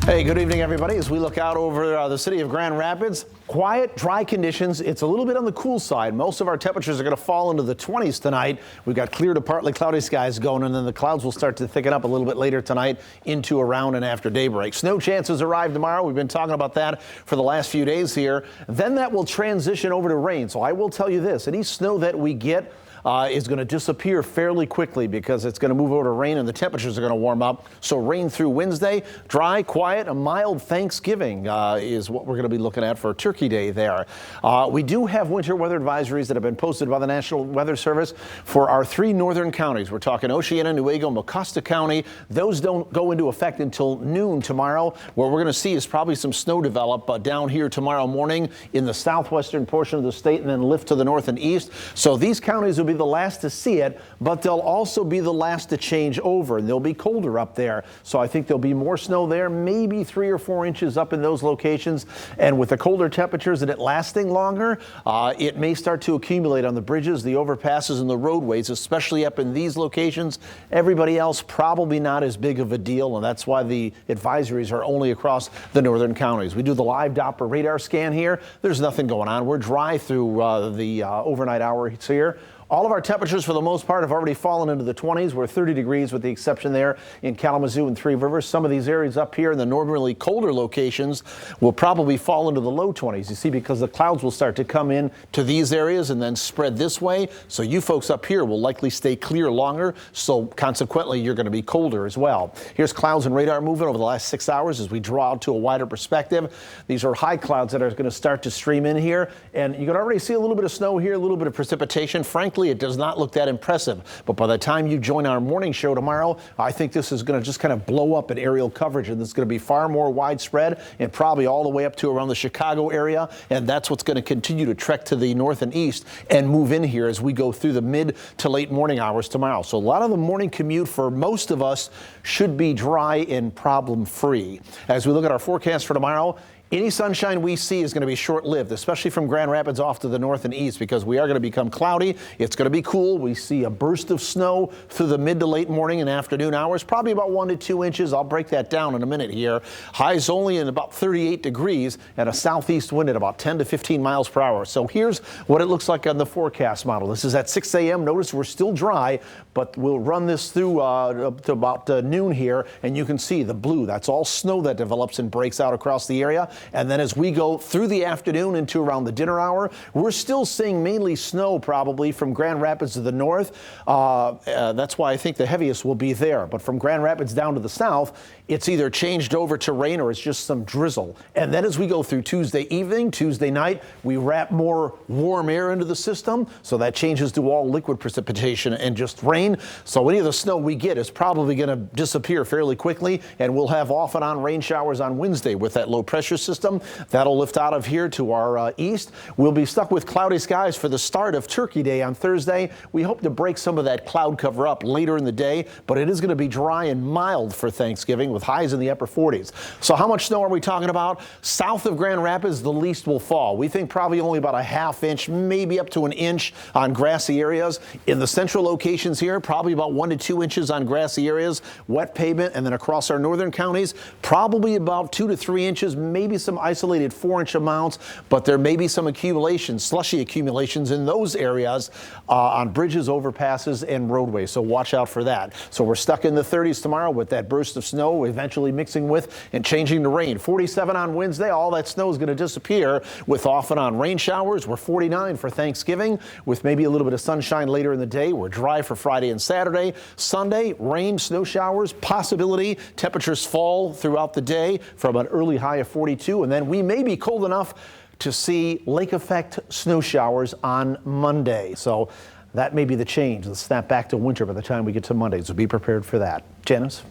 Hey, good evening, everybody. As we look out over the city of Grand Rapids, quiet, dry conditions. It's a little bit on the cool side. Most of our temperatures are going to fall into the 20s tonight. We've got clear to partly cloudy skies going, and then the clouds will start to thicken up a little bit later tonight into around and after daybreak. Snow chances arrive tomorrow. We've been talking about that for the last few days here. Then that will transition over to rain. So I will tell you this, any snow that we get is going to disappear fairly quickly because it's going to move over to rain and the temperatures are going to warm up. So rain through Wednesday, dry, quiet, a mild Thanksgiving is what we're going to be looking at for Turkey Day there. We do have winter weather advisories that have been posted by the National Weather Service for our 3 northern counties. We're talking Oceana, Newaygo, Mecosta County. Those don't go into effect until noon tomorrow. What we're going to see is probably some snow develop down here tomorrow morning in the southwestern portion of the state and then lift to the north and east. So these counties will be the last to see it, but they'll also be the last to change over. They'll be colder up there. So I think there'll be more snow there, maybe 3 or 4 inches up in those locations. And with the colder temperatures and it lasting longer, it may start to accumulate on the bridges, the overpasses, and the roadways, especially up in these locations. Everybody else probably not as big of a deal, and that's why the advisories are only across the northern counties. We do the live Doppler radar scan here. There's nothing going on. We're dry through the overnight hours here. All of our temperatures, for the most part, have already fallen into the 20s. We're 30 degrees with the exception there in Kalamazoo and Three Rivers. Some of these areas up here in the normally colder locations will probably fall into the low 20s. You see, because the clouds will start to come in to these areas and then spread this way. So you folks up here will likely stay clear longer. So consequently, you're going to be colder as well. Here's clouds and radar movement over the last 6 hours as we draw out to a wider perspective. These are high clouds that are going to start to stream in here. And you can already see a little bit of snow here, a little bit of precipitation. Frankly, it does not look that impressive, but by the time you join our morning show tomorrow, I think this is going to just kind of blow up in aerial coverage, and this is going to be far more widespread and probably all the way up to around the Chicago area, and that's what's going to continue to trek to the north and east and move in here as we go through the mid to late morning hours tomorrow. So a lot of the morning commute for most of us should be dry and problem-free. As we look at our forecast for tomorrow, any sunshine we see is going to be short-lived, especially from Grand Rapids off to the north and east, because we are going to become cloudy. It's going to be cool. We see a burst of snow through the mid to late morning and afternoon hours, probably about 1 to 2 inches. I'll break that down in a minute here. Highs only in about 38 degrees and a southeast wind at about 10 to 15 miles per hour. So here's what it looks like on the forecast model. This is at 6 a.m. Notice we're still dry, but we'll run this through to about noon here, and you can see the blue. That's all snow that develops and breaks out across the area. And then as we go through the afternoon into around the dinner hour, we're still seeing mainly snow probably from Grand Rapids to the north. That's why I think the heaviest will be there. But from Grand Rapids down to the south, it's either changed over to rain or it's just some drizzle. And then as we go through Tuesday evening, Tuesday night, we wrap more warm air into the system. So that changes to all liquid precipitation and just rain. So any of the snow we get is probably going to disappear fairly quickly. And we'll have off and on rain showers on Wednesday with that low pressure system. That'll lift out of here to our east. We'll be stuck with cloudy skies for the start of Turkey Day on Thursday. We hope to break some of that cloud cover up later in the day, but it is going to be dry and mild for Thanksgiving with highs in the upper 40s. So how much snow are we talking about? South of Grand Rapids, the least will fall. We think probably only about a ½ inch, maybe up to an inch on grassy areas. In the central locations here, probably about 1 to 2 inches on grassy areas, wet pavement, and then across our northern counties, probably about 2 to 3 inches, maybe some isolated 4-inch amounts, but there may be some accumulations, slushy accumulations in those areas on bridges, overpasses, and roadways. So watch out for that. So we're stuck in the 30s tomorrow with that burst of snow eventually mixing with and changing to rain. 47 on Wednesday. All that snow is going to disappear with off and on rain showers. We're 49 for Thanksgiving with maybe a little bit of sunshine later in the day. We're dry for Friday and Saturday. Sunday, rain, snow showers, possibility. Temperatures fall throughout the day from an early high of 42, and then we may be cold enough to see lake effect snow showers on Monday. So that may be the change. Let's snap back to winter by the time we get to Monday. So be prepared for that. Janice?